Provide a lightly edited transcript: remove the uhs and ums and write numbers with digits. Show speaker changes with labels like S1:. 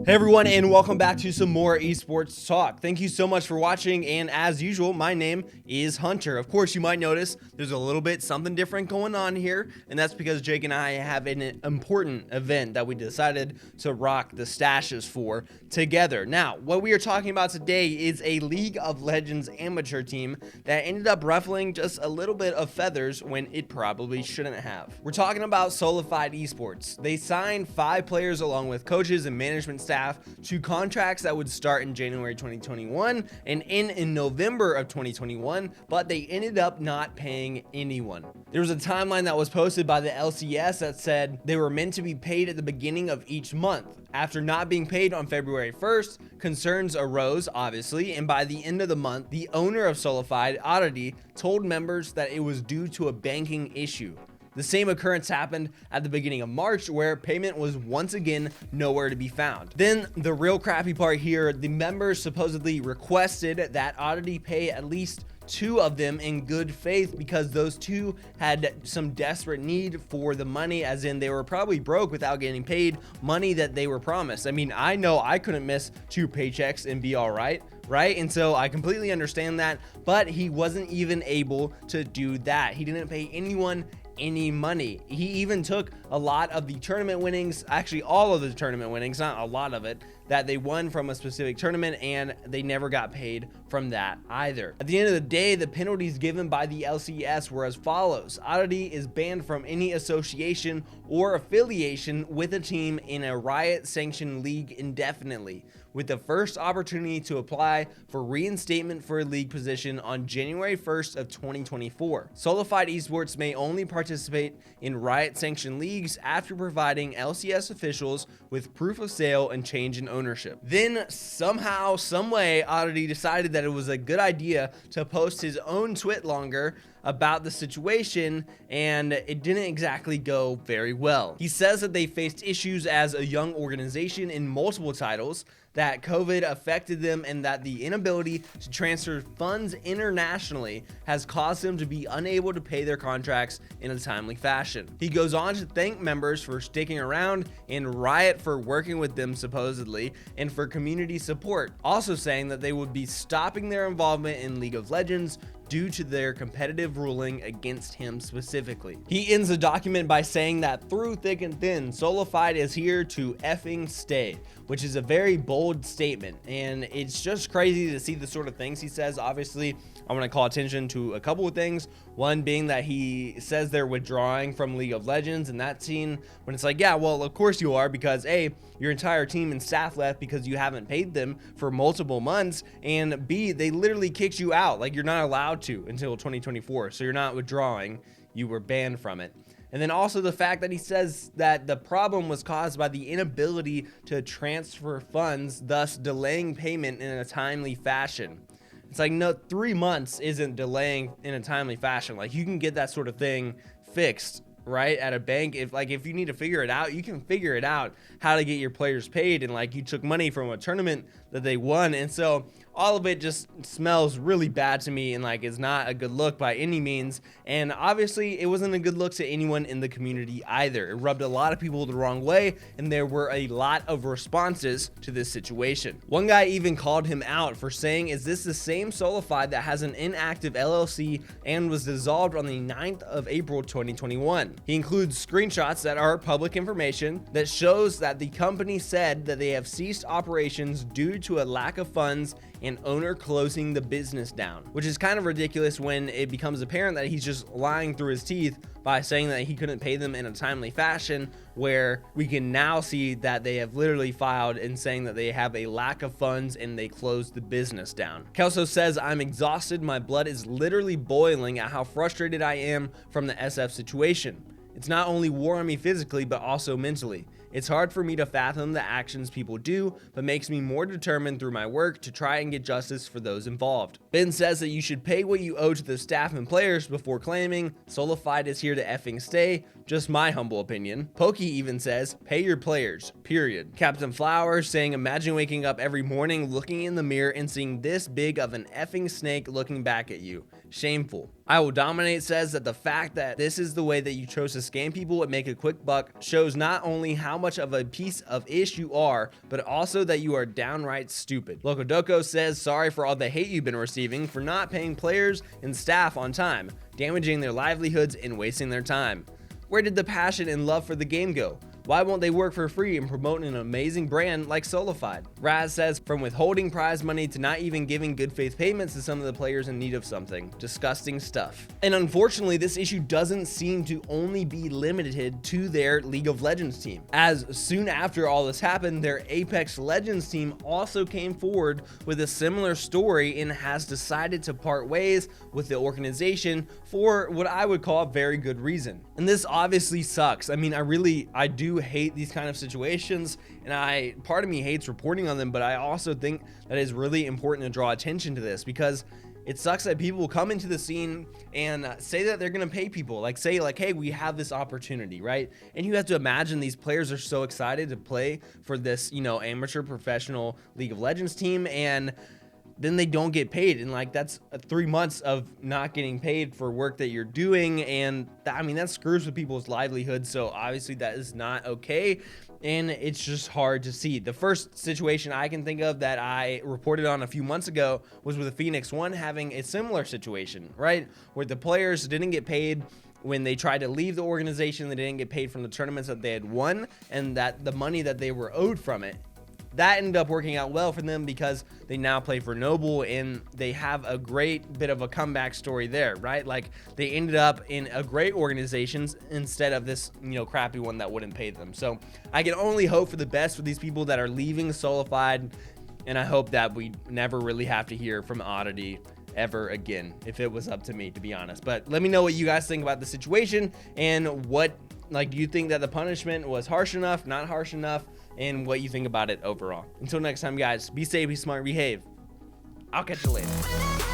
S1: Hey everyone, and welcome back to some more esports talk. Thank you so much for watching, and as usual, my name is Hunter. Of course, you might notice there's a little bit something different going on here, and that's because Jake and I have an important event that we decided to rock the stashes for together. Now, what we are talking about today is a League of Legends amateur team that ended up ruffling just a little bit of feathers when it probably shouldn't have. We're talking about SolaFide Esports. They signed 5 players along with coaches and management staff to contracts that would start in January 2021 and end in November of 2021, but they ended up not paying anyone. There was a timeline that was posted by the LCS that said they were meant to be paid at the beginning of each month. After not being paid on February 1st, concerns arose, obviously, and by the end of the month, the owner of SolaFide, Oddity, told members that it was due to a banking issue. The same occurrence happened at the beginning of March, where payment was once again nowhere to be found. Then the real crappy part here, the members supposedly requested that Oddity pay at least 2 of them in good faith because those 2 had some desperate need for the money, as in they were probably broke without getting paid money that they were promised. I mean, I know I couldn't miss 2 paychecks and be all right? And so I completely understand that, but he wasn't even able to do that. He didn't pay anyone any money. He even took a lot of the tournament winnings, actually all of the tournament winnings, not a lot of it, that they won from a specific tournament, and they never got paid from that either. At the end of the day, the penalties given by the LCS were as follows. Oddity is banned from any association or affiliation with a team in a Riot sanctioned league indefinitely, with the first opportunity to apply for reinstatement for a league position on January 1st of 2024. SolaFide Esports may only participate in Riot sanctioned leagues after providing LCS officials with proof of sale and change in ownership. Then somehow, someway, Oddity decided that it was a good idea to post his own tweet longer about the situation, and it didn't exactly go very well. He says that they faced issues as a young organization in multiple titles, that COVID affected them, and that the inability to transfer funds internationally has caused them to be unable to pay their contracts in a timely fashion. He goes on to thank members for sticking around and Riot for working with them supposedly, and for community support, also saying that they would be stopping their involvement in League of Legends due to their competitive ruling against him specifically. He ends the document by saying that through thick and thin, SolaFide is here to effing stay, which is a very bold statement, and it's just crazy to see the sort of things he says. Obviously, I want to call attention to a couple of things. One being that he says they're withdrawing from League of Legends, and that scene when it's like, yeah, well, of course you are, because A, your entire team and staff left because you haven't paid them for multiple months, and B, they literally kicked you out. Like, you're not allowed to until 2024, so you're not withdrawing, you were banned from it. And then also the fact that he says that the problem was caused by the inability to transfer funds, thus delaying payment in a timely fashion. It's like, no, 3 months isn't delaying in a timely fashion. Like, you can get that sort of thing fixed, right, at a bank. If you need to figure it out, you can figure it out how to get your players paid. And like, you took money from a tournament that they won, and so all of it just smells really bad to me, and like, it's not a good look by any means. And obviously it wasn't a good look to anyone in the community either. It rubbed a lot of people the wrong way, and there were a lot of responses to this situation. One guy even called him out for saying, is this the same SolaFide that has an inactive LLC and was dissolved on the 9th of April 2021? He includes screenshots that are public information that shows that the company said that they have ceased operations due to a lack of funds and owner closing the business down, which is kind of ridiculous when it becomes apparent that he's just lying through his teeth by saying that he couldn't pay them in a timely fashion, where we can now see that they have literally filed and saying that they have a lack of funds and they closed the business down. Kelso says, I'm exhausted. My blood is literally boiling at how frustrated I am from the SF situation. It's not only wore on me physically, but also mentally. It's hard for me to fathom the actions people do, but makes me more determined through my work to try and get justice for those involved. Ben says that you should pay what you owe to the staff and players before claiming SolaFide is here to effing stay. Just my humble opinion. Pokey even says, pay your players, period. Captain Flowers saying, imagine waking up every morning looking in the mirror and seeing this big of an effing snake looking back at you. Shameful. I Will Dominate says that the fact that this is the way that you chose to scam people and make a quick buck shows not only how much of a piece of ish you are, but also that you are downright stupid. Locodoco says sorry for all the hate you've been receiving for not paying players and staff on time, damaging their livelihoods and wasting their time. Where did the passion and love for the game go? Why won't they work for free and promote an amazing brand like SolaFide? Raz says, from withholding prize money to not even giving good faith payments to some of the players in need of something. Disgusting stuff. And unfortunately, this issue doesn't seem to only be limited to their League of Legends team, as soon after all this happened, their Apex Legends team also came forward with a similar story and has decided to part ways with the organization for what I would call a very good reason. And this obviously sucks. I mean, I do hate these kind of situations, and part of me hates reporting on them, but I also think that it's really important to draw attention to this, because it sucks that people will come into the scene and say that they're going to pay people, like say like, hey, we have this opportunity, right? And you have to imagine these players are so excited to play for this, you know, amateur professional League of Legends team, and then they don't get paid, and like that's 3 months of not getting paid for work that you're doing, and I mean that screws with people's livelihoods. So obviously that is not okay, and it's just hard to see. The first situation I can think of that I reported on a few months ago was with the Phoenix One having a similar situation, right, where the players didn't get paid when they tried to leave the organization. They didn't get paid from the tournaments that they had won, and that the money that they were owed from it. That ended up working out well for them because they now play for Noble, and they have a great bit of a comeback story there, right? Like they ended up in a great organization instead of this, you know, crappy one that wouldn't pay them. So I can only hope for the best for these people that are leaving SolaFide, and I hope that we never really have to hear from Oddity ever again, if it was up to me, to be honest. But let me know what you guys think about the situation, and what, like, do you think that the punishment was harsh enough, not harsh enough, and what you think about it overall. Until next time, guys, be safe, be smart, behave. I'll catch you later.